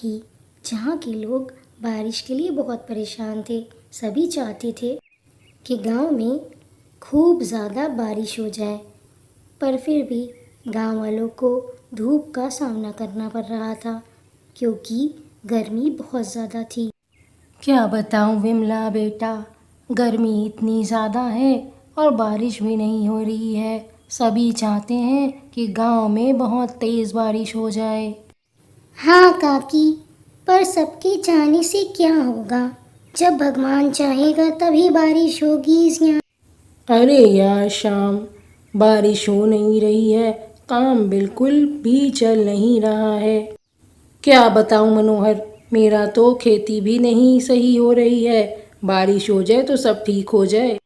थी जहाँ के लोग बारिश के लिए बहुत परेशान थे। सभी चाहते थे कि गांव में खूब ज़्यादा बारिश हो जाए, पर फिर भी गांव वालों को धूप का सामना करना पड़ रहा था क्योंकि गर्मी बहुत ज़्यादा थी। क्या बताऊं विमला बेटा, गर्मी इतनी ज़्यादा है और बारिश भी नहीं हो रही है। सभी चाहते हैं कि गांव में बहुत तेज़ बारिश हो जाए। हाँ काकी, पर सबके चाहने से क्या होगा? जब भगवान चाहेगा तभी बारिश होगी इस यहाँ। अरे यार श्याम, बारिश हो नहीं रही है, काम बिल्कुल भी चल नहीं रहा है। क्या बताऊं मनोहर, मेरा तो खेती भी नहीं सही हो रही है। बारिश हो जाए तो सब ठीक हो जाए।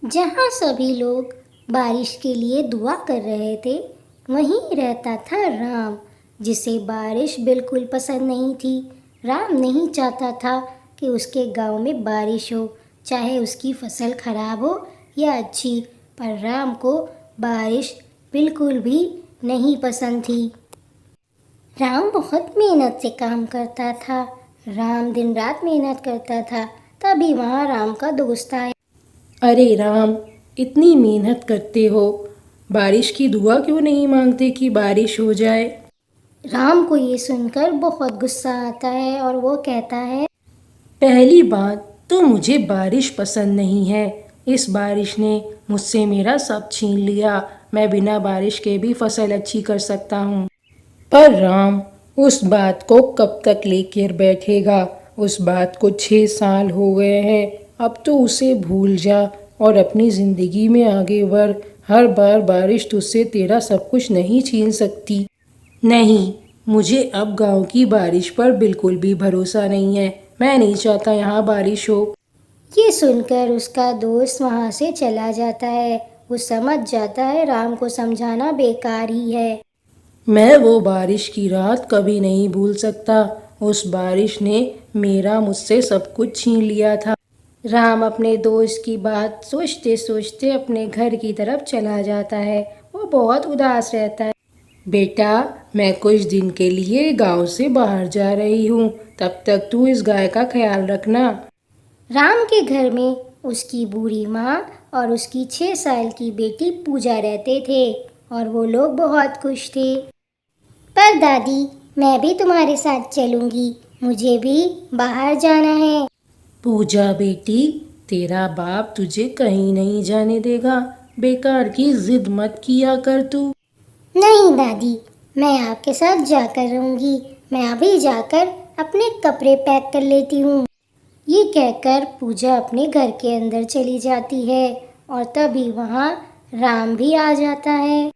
जहाँ सभी लोग बारिश के लिए दुआ कर रहे थे, वहीं रहता था राम, जिसे बारिश बिल्कुल पसंद नहीं थी। राम नहीं चाहता था कि उसके गांव में बारिश हो, चाहे उसकी फसल खराब हो या अच्छी, पर राम को बारिश बिल्कुल भी नहीं पसंद थी। राम बहुत मेहनत से काम करता था। राम दिन रात मेहनत करता था, तभी वहाँ राम का दोस्त आया। अरे राम, इतनी मेहनत करते हो, बारिश की दुआ क्यों नहीं मांगते कि बारिश हो जाए? राम को ये सुनकर बहुत गुस्सा आता है और वो कहता है, पहली बात तो मुझे बारिश पसंद नहीं है। इस बारिश ने मुझसे मेरा सब छीन लिया। मैं बिना बारिश के भी फसल अच्छी कर सकता हूँ। पर राम उस बात को कब तक लेकर बैठेगा? उस बात को 6 साल हो गए हैं। अब तो उसे भूल जा और अपनी ज़िंदगी में आगे बढ़। हर बार बारिश तुझसे तेरा सब कुछ नहीं छीन सकती। नहीं, मुझे अब गांव की बारिश पर बिल्कुल भी भरोसा नहीं है। मैं नहीं चाहता यहाँ बारिश हो। ये सुनकर उसका दोस्त वहाँ से चला जाता है। वो समझ जाता है राम को समझाना बेकार ही है। मैं वो बारिश की रात कभी नहीं भूल सकता। उस बारिश ने मुझसे सब कुछ छीन लिया था। राम अपने दोस्त की बात सोचते सोचते अपने घर की तरफ चला जाता है। वो बहुत उदास रहता है। बेटा, मैं कुछ दिन के लिए गांव से बाहर जा रही हूँ। तब तक तू इस गाय का ख्याल रखना। राम के घर में उसकी बूढ़ी माँ और उसकी 6 साल की बेटी पूजा रहते थे और वो लोग बहुत खुश थे। पर दादी, मैं भी तुम्हारे साथ चलूँगी, मुझे भी बाहर जाना है। पूजा बेटी, तेरा बाप तुझे कहीं नहीं जाने देगा। बेकार की जिद मत किया कर तू। नहीं दादी, मैं आपके साथ जाकर रहूँगी। मैं अभी जाकर अपने कपड़े पैक कर लेती हूँ। ये कहकर पूजा अपने घर के अंदर चली जाती है और तभी वहाँ राम भी आ जाता है।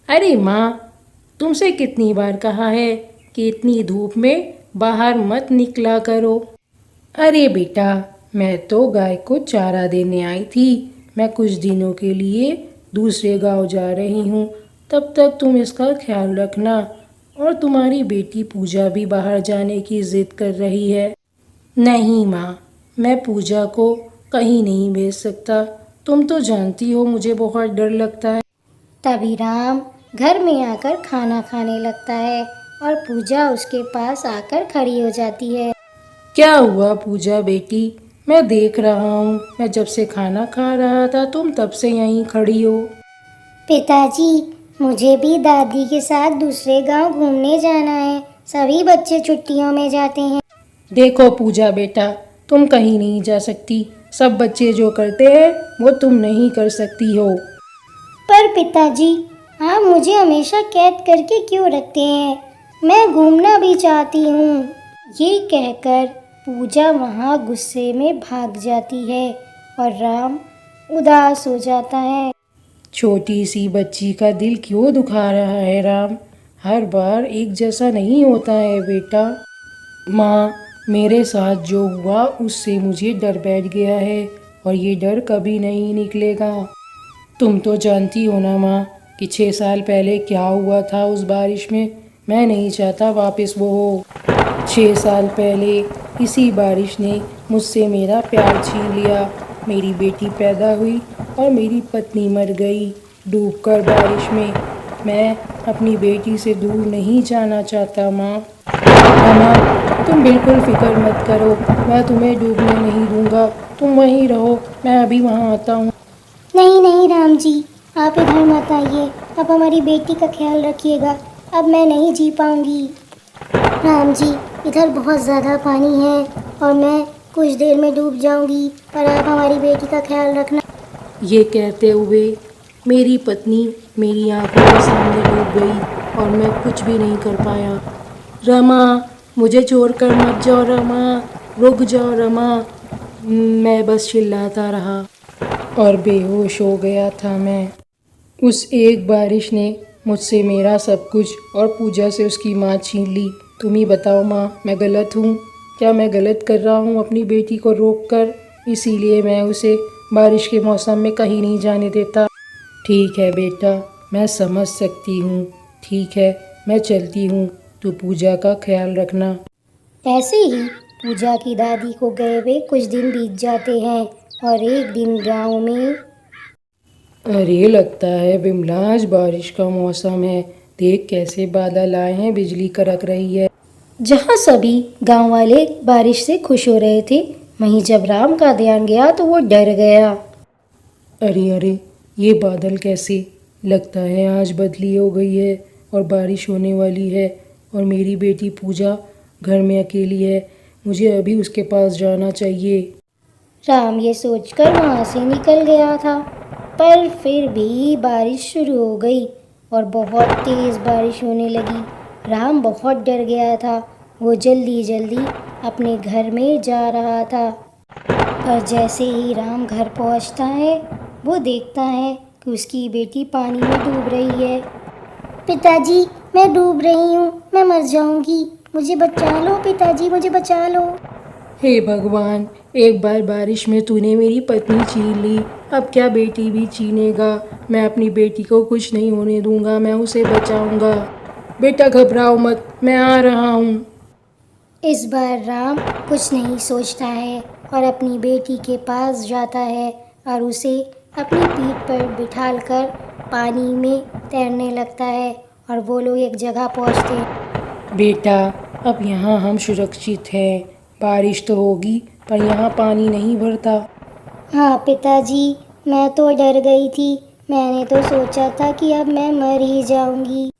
अरे माँ, तुमसे कितनी बार कहा है कि इतनी धूप में बाहर मत निकला करो। अरे बेटा, मैं तो गाय को चारा देने आई थी। मैं कुछ दिनों के लिए दूसरे गांव जा रही हूँ। तब तक तुम इसका ख्याल रखना। और तुम्हारी बेटी पूजा भी बाहर जाने की जिद कर रही है। नहीं माँ, मैं पूजा को कहीं नहीं भेज सकता। तुम तो जानती हो मुझे बहुत डर लगता है। तभी राम घर में आकर खाना खाने लगता है और पूजा उसके पास आकर खड़ी हो जाती है। क्या हुआ पूजा बेटी? मैं देख रहा हूँ, मैं जब से खाना खा रहा था तुम तब से यहीं खड़ी हो। पिताजी, मुझे भी दादी के साथ दूसरे गांव घूमने जाना है। सभी बच्चे छुट्टियों में जाते हैं। देखो पूजा बेटा, तुम कहीं नहीं जा सकती। सब बच्चे जो करते हैं वो तुम नहीं कर सकती हो। पर पिताजी, आप मुझे हमेशा कैद करके क्यों रखते हैं? मैं घूमना भी चाहती हूँ। ये कहकर पूजा वहाँ गुस्से में भाग जाती है और राम उदास हो जाता है। छोटी सी बच्ची का दिल क्यों दुखा रहा है राम? हर बार एक जैसा नहीं होता है बेटा। माँ, मेरे साथ जो हुआ उससे मुझे डर बैठ गया है और ये डर कभी नहीं निकलेगा। तुम तो जानती हो ना माँ कि 6 साल पहले क्या हुआ था उस बारिश में। मैं नहीं चाहता वापस वो हो। 6 साल पहले इसी बारिश ने मुझसे मेरा प्यार छीन लिया। मेरी बेटी पैदा हुई और मेरी पत्नी मर गई डूबकर बारिश में। मैं अपनी बेटी से दूर नहीं जाना चाहता माँ। माँ, तुम बिल्कुल फिक्र मत करो, मैं तुम्हें डूबने नहीं दूंगा। तुम वहीं रहो, मैं अभी वहाँ आता हूँ। नहीं नहीं राम जी, आप इधर मत आइए। आप हमारी बेटी का ख्याल रखिएगा। अब मैं नहीं जी पाऊंगी। राम जी, इधर बहुत ज़्यादा पानी है और मैं कुछ देर में डूब जाऊंगी, और आप हमारी बेटी का ख्याल रखना। ये कहते हुए मेरी पत्नी मेरी आंखों के सामने डूब गई और मैं कुछ भी नहीं कर पाया। रमा, मुझे छोड़कर मत जाओ रमा, रुक जाओ रमा। मैं बस चिल्लाता रहा और बेहोश हो गया था मैं। उस एक बारिश ने मुझसे मेरा सब कुछ और पूजा से उसकी माँ छीन ली। तुम ही बताओ माँ, मैं गलत हूँ? क्या मैं गलत कर रहा हूँ अपनी बेटी को रोक कर? इसीलिए मैं उसे बारिश के मौसम में कहीं नहीं जाने देता। ठीक है बेटा, मैं समझ सकती हूँ। ठीक है, मैं चलती हूँ। तो पूजा का ख्याल रखना। ऐसे ही पूजा की दादी को गए हुए कुछ दिन बीत जाते हैं और एक दिन गांव में अरे लगता है विमला आज बारिश का मौसम है। देख कैसे बादल आए हैं, बिजली कड़क रही है। जहाँ सभी गांव वाले बारिश से खुश हो रहे थे, वहीं जब राम का ध्यान गया तो वो डर गया। अरे अरे, ये बादल कैसे? लगता है आज बदली हो गई है और बारिश होने वाली है। और मेरी बेटी पूजा घर में अकेली है, मुझे अभी उसके पास जाना चाहिए। राम ये सोचकर वहाँ से निकल गया था, पर फिर भी बारिश शुरू हो गई और बहुत तेज़ बारिश होने लगी। राम बहुत डर गया था। वो जल्दी जल्दी अपने घर में जा रहा था, पर जैसे ही राम घर पहुंचता है, वो देखता है कि उसकी बेटी पानी में डूब रही है। पिताजी, मैं डूब रही हूँ, मैं मर जाऊंगी, मुझे बचा लो पिताजी, मुझे बचा लो। हे भगवान, एक बार बारिश में तूने मेरी पत्नी छीन ली, अब क्या बेटी भी छीनेगा? मैं अपनी बेटी को कुछ नहीं होने दूंगा, मैं उसे बचाऊंगा। बेटा घबराओ मत, मैं आ रहा हूँ। इस बार राम कुछ नहीं सोचता है और अपनी बेटी के पास जाता है और उसे अपनी पीठ पर बिठालकर पानी में तैरने लगता है और वो लोग एक जगह पहुंचते हैं। बेटा, अब यहाँ हम सुरक्षित हैं। बारिश तो होगी पर यहाँ पानी नहीं भरता। हाँ पिताजी, मैं तो डर गई थी। मैंने तो सोचा था कि अब मैं मर ही जाऊंगी।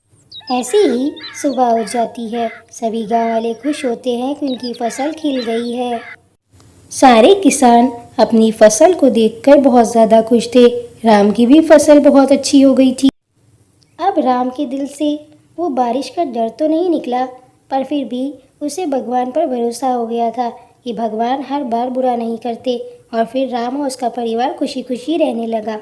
ऐसे ही सुबह हो जाती है। सभी गांव वाले खुश होते हैं कि उनकी फसल खिल गई है। सारे किसान अपनी फसल को देखकर बहुत ज़्यादा खुश थे। राम की भी फसल बहुत अच्छी हो गई थी। अब राम के दिल से वो बारिश का डर तो नहीं निकला, पर फिर भी उसे भगवान पर भरोसा हो गया था कि भगवान हर बार बुरा नहीं करते। और फिर राम और उसका परिवार खुशी खुशी रहने लगा।